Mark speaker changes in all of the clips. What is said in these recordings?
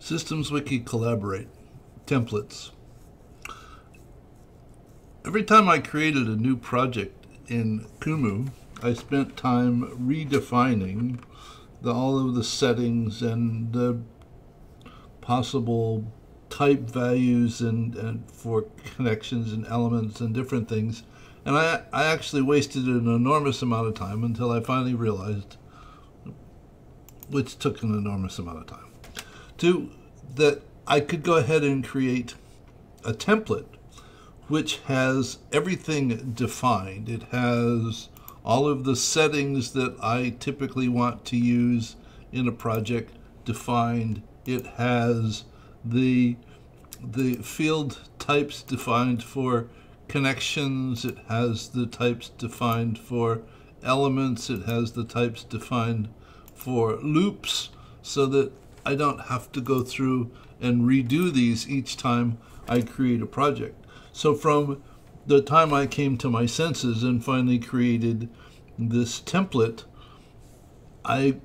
Speaker 1: SystemsWiki Collaborate templates. Every time I created a new project in Kumu, I spent time redefining all of the settings and the possible type values and for connections and elements and different things. And I actually wasted an enormous amount of time until I finally realized, which took an enormous amount of time, that I could go ahead and create a template which has everything defined. It has all of the settings that I typically want to use in a project defined. It has the field types defined for connections. It has the types defined for elements. It has the types defined for loops, so that I don't have to go through and redo these each time I create a project. So from the time I came to my senses and finally created this template, I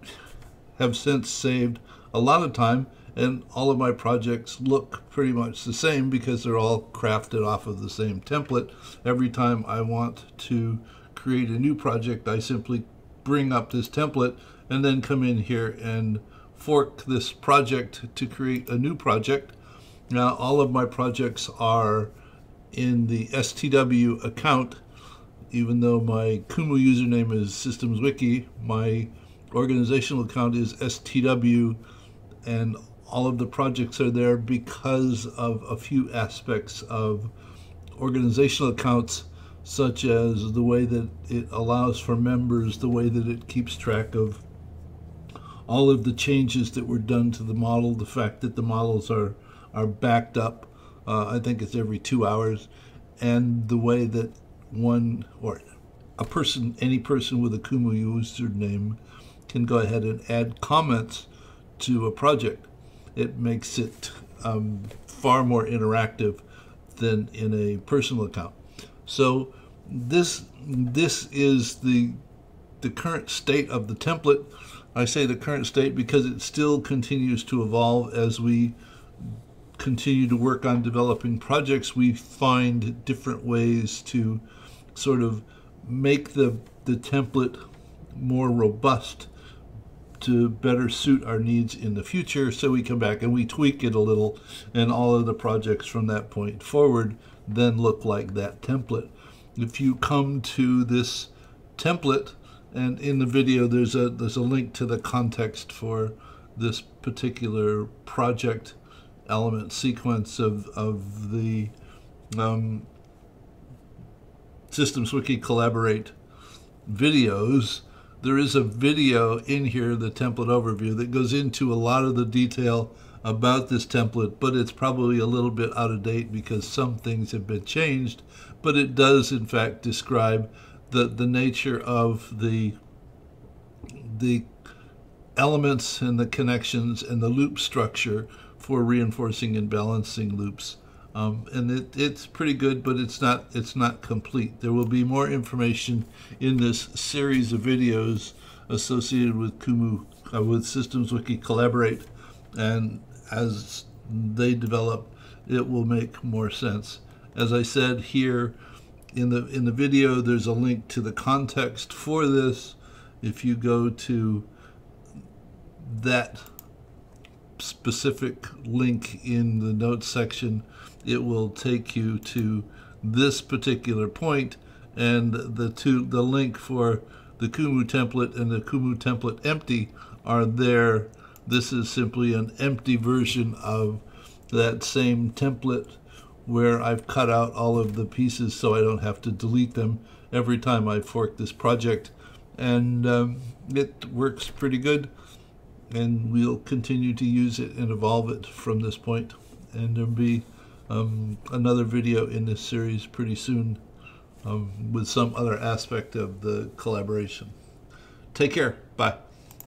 Speaker 1: have since saved a lot of time, and all of my projects look pretty much the same because they're all crafted off of the same template. Every time I want to create a new project, I simply bring up this template and then come in here and fork this project to create a new project. Now, all of my projects are in the STW account. Even though my Kumu username is SystemsWiki, my organizational account is STW, and all of the projects are there because of a few aspects of organizational accounts, such as the way that it allows for members, the way that it keeps track of all of the changes that were done to the model, the fact that the models are backed up, I think it's every 2 hours, and the way that one or a person, any person with a Kumu username, can go ahead and add comments to a project. It makes it far more interactive than in a personal account. So this is the current state of the template. I say the current state because it still continues to evolve as we continue to work on developing projects. We find different ways to sort of make the template more robust to better suit our needs in the future. So we come back and we tweak it a little, and all of the projects from that point forward then look like that template. If you come to this template, and in the video there's a link to the context for this particular project element sequence of the SystemsWiki Collaborate videos. There is a video in here, the template overview, that goes into a lot of the detail about this template, but it's probably a little bit out of date because some things have been changed. But it does in fact describe the nature of the elements and the connections and the loop structure for reinforcing and balancing loops. And it's pretty good, but it's not complete. There will be more information in this series of videos associated with Kumu, with SystemsWiki Collaborate, and as they develop, it will make more sense. As I said here in the video, there's a link to the context for this. If you go to that specific link in the notes section, it will take you to this particular point, and the link for the Kumu template and the Kumu template empty are there. This is simply an empty version of that same template where I've cut out all of the pieces so I don't have to delete them every time I fork this project, and it works pretty good, and we'll continue to use it and evolve it from this point. And there'll be another video in this series pretty soon with some other aspect of the collaboration. Take care. Bye.